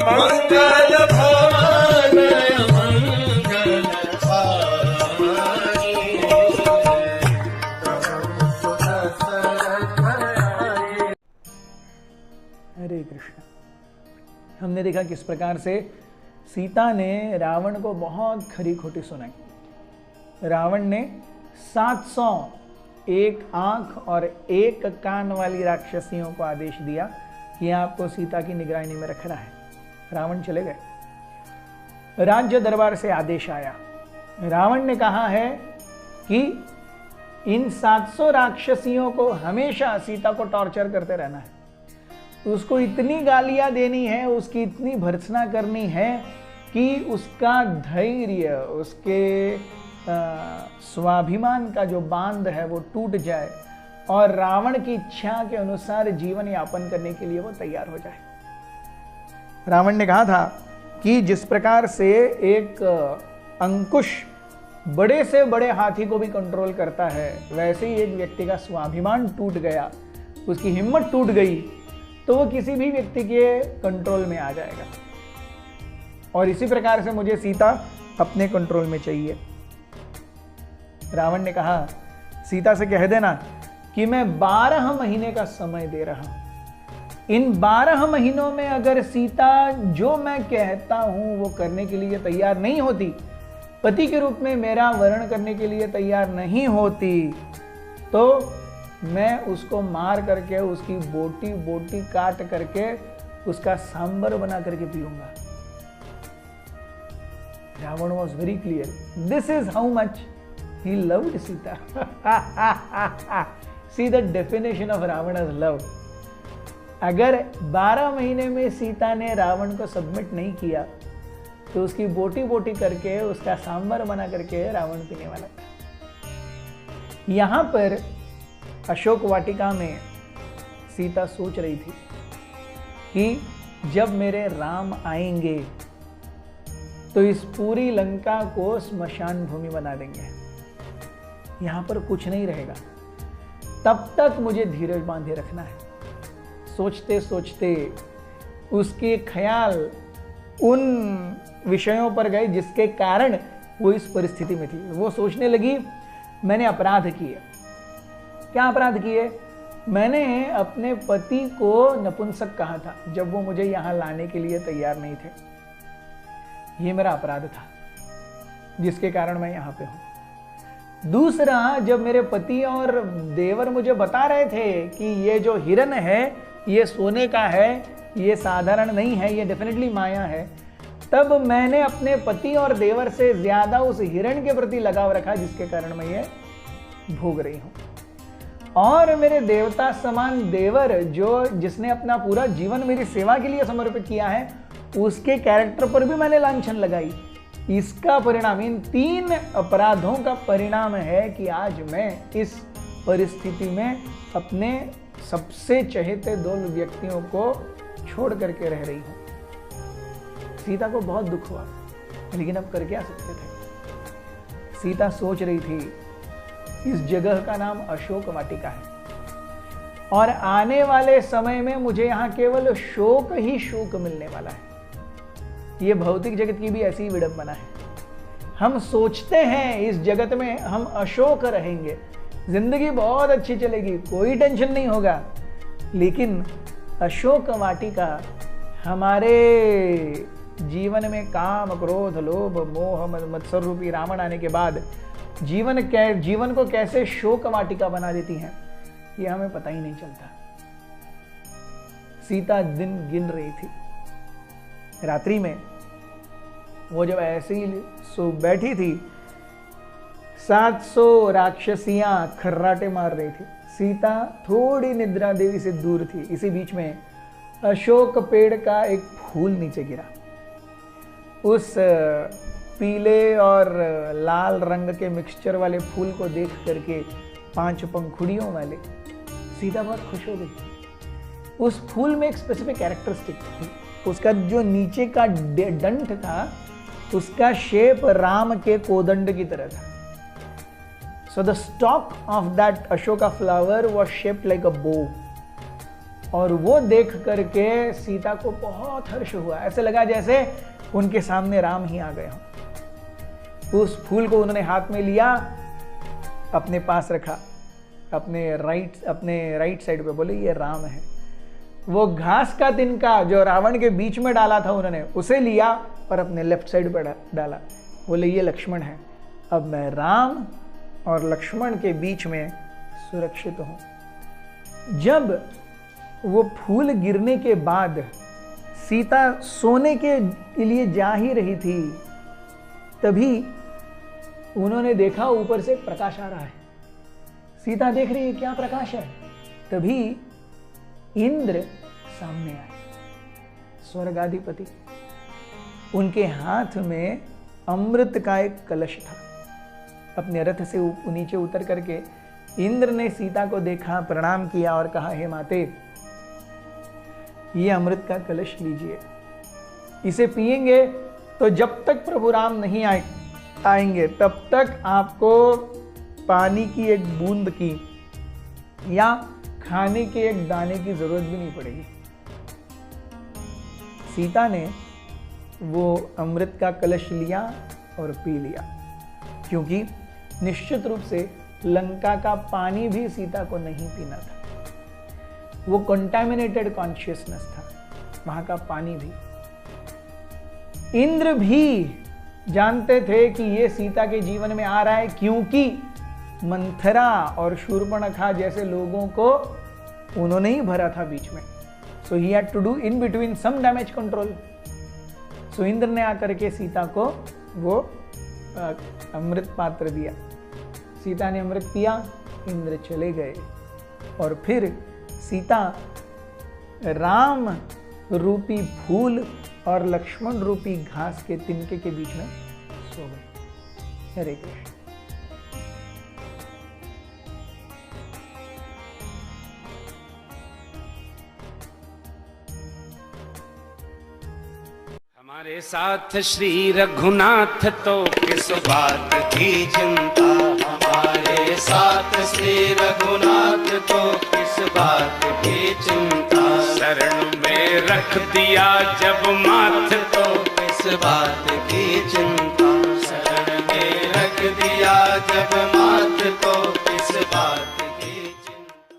मंगल भवन मंगल हारी। हरे कृष्ण। हमने देखा किस प्रकार से सीता ने रावण को बहुत खरी खोटी सुनाई। रावण ने 700 एक आंख और एक कान वाली राक्षसियों को आदेश दिया कि आपको सीता की निगरानी में रखना है। रावण चले गए। राज्य दरबार से आदेश आया। रावण ने कहा है कि इन 700 राक्षसियों को हमेशा सीता को टॉर्चर करते रहना है, उसको इतनी गालियां देनी है, उसकी इतनी भर्त्सना करनी है कि उसका धैर्य, उसके स्वाभिमान का जो बांध है वो टूट जाए और रावण की इच्छा के अनुसार जीवन यापन करने के लिए वो तैयार हो जाए। रावण ने कहा था कि जिस प्रकार से एक अंकुश बड़े से बड़े हाथी को भी कंट्रोल करता है, वैसे ही एक व्यक्ति का स्वाभिमान टूट गया, उसकी हिम्मत टूट गई तो वो किसी भी व्यक्ति के कंट्रोल में आ जाएगा। और इसी प्रकार से मुझे सीता अपने कंट्रोल में चाहिए। रावण ने कहा सीता से कह देना कि मैं 12 महीने का समय दे रहा हूं। इन 12 महीनों में अगर सीता जो मैं कहता हूं वो करने के लिए तैयार नहीं होती, पति के रूप में मेरा वर्ण करने के लिए तैयार नहीं होती, तो मैं उसको मार करके, उसकी बोटी बोटी काट करके उसका सांबर बना करके पीऊंगा। Ravan was very clear. This is how much he loved Sita. See the definition of Ravana's love. अगर 12 महीने में सीता ने रावण को सबमिट नहीं किया तो उसकी बोटी बोटी करके, उसका सांबर बना करके रावण पीने वाला था। यहां पर अशोक वाटिका में सीता सोच रही थी कि जब मेरे राम आएंगे तो इस पूरी लंका को स्मशान भूमि बना देंगे, यहां पर कुछ नहीं रहेगा, तब तक मुझे धीरज बांधे रखना है। सोचते सोचते उसके ख्याल उन विषयों पर गए जिसके कारण वो इस परिस्थिति में थी। वो सोचने लगी मैंने अपराध किए। क्या अपराध किए? मैंने अपने पति को नपुंसक कहा था जब वो मुझे यहां लाने के लिए तैयार नहीं थे। ये मेरा अपराध था जिसके कारण मैं यहां पे हूं। दूसरा, जब मेरे पति और देवर मुझे बता रहे थे कि ये जो हिरण है ये सोने का है, ये साधारण नहीं है, ये डेफिनेटली माया है, तब मैंने अपने पति और देवर से ज्यादा उस हिरण के प्रति लगाव रखा जिसके कारण मैं ये भोग रही हूं। और मेरे देवता समान देवर जिसने अपना पूरा जीवन मेरी सेवा के लिए समर्पित किया है, उसके कैरेक्टर पर भी मैंने लांछन लगाई। इसका परिणाम, इन 3 अपराधों का परिणाम है कि आज मैं इस परिस्थिति में अपने सबसे चहेते 2 व्यक्तियों को छोड़ करके रह रही हूं। सीता को बहुत दुख हुआ, लेकिन अब कर क्या सकते थे। सीता सोच रही थी इस जगह का नाम अशोक वाटिका है और आने वाले समय में मुझे यहां केवल शोक ही शोक मिलने वाला है। ये भौतिक जगत की भी ऐसी ही विडंबना है। हम सोचते हैं इस जगत में हम अशोक रहेंगे, जिंदगी बहुत अच्छी चलेगी, कोई टेंशन नहीं होगा, लेकिन अशोक वाटिका हमारे जीवन में काम, क्रोध, लोभ, मोह, मत्सर रूपी रावण आने के बाद जीवन को कैसे शोक वाटिका बना देती हैं, ये हमें पता ही नहीं चलता। सीता दिन गिन रही थी। रात्रि में वो जब ऐसे ही सो बैठी थी, 700 राक्षसियां खर्राटे मार रही थी। सीता थोड़ी निद्रा देवी से दूर थी। इसी बीच में अशोक पेड़ का एक फूल नीचे गिरा। उस पीले और लाल रंग के मिक्सचर वाले फूल को देख करके, 5 पंखुड़ियों वाले, सीता बहुत खुश हो गई। उस फूल में एक स्पेसिफिक कैरेक्टरिस्टिक थी। उसका जो नीचे का डंठ था, उसका शेप राम के कोदंड की तरह था। So the stalk of that Ashoka flower was shaped like a bow. और वो देख करके सीता को बहुत हर्ष हुआ। ऐसे लगा जैसे उनके सामने राम ही आ गए हों। उस फूल को उन्होंने हाथ में लिया, अपने पास रखा, अपने राइट साइड पे, बोले ये राम है। वो घास का तिनका जो रावण के बीच में डाला था उन्होंने, उसे लिया और अपने लेफ्ट साइड पर डाला, बोले ये लक्ष्मण है। अब मैं राम और लक्ष्मण के बीच में सुरक्षित हूं। जब वो फूल गिरने के बाद सीता सोने के लिए जा ही रही थी, तभी उन्होंने देखा ऊपर से प्रकाश आ रहा है। सीता देख रही है क्या प्रकाश है। तभी इंद्र सामने आए, स्वर्गाधिपति। उनके हाथ में अमृत का एक कलश था। अपने रथ से नीचे उतर करके इंद्र ने सीता को देखा, प्रणाम किया और कहा, हे माते, ये अमृत का कलश लीजिए, इसे पिएंगे तो जब तक प्रभु राम नहीं आएंगे तब तक आपको पानी की एक बूंद की या खाने के एक दाने की जरूरत भी नहीं पड़ेगी। सीता ने वो अमृत का कलश लिया और पी लिया, क्योंकि निश्चित रूप से लंका का पानी भी सीता को नहीं पीना था। वो कंटामिनेटेड कॉन्शियसनेस था वहां का पानी भी। इंद्र भी जानते थे कि ये सीता के जीवन में आ रहा है, क्योंकि मंथरा और शूर्पणखा जैसे लोगों को उन्होंने ही भरा था बीच में। So he had to do in between some damage control. So Indra ने आकर के सीता को वो अमृत पात्र दिया। सीता ने अमृत पिया, इंद्र चले गए और फिर सीता राम रूपी फूल और लक्ष्मण रूपी घास के तिनके के बीच में सो गए। हरे कृष्ण। हमारे साथ श्री रघुनाथ तो किस बात की चिंता। हमारे साथ श्री रघुनाथ तो किस बात की चिंता। शरण में रख दिया जब माथ तो किस बात की चिंता। शरण में रख दिया जब माथ तो किस बात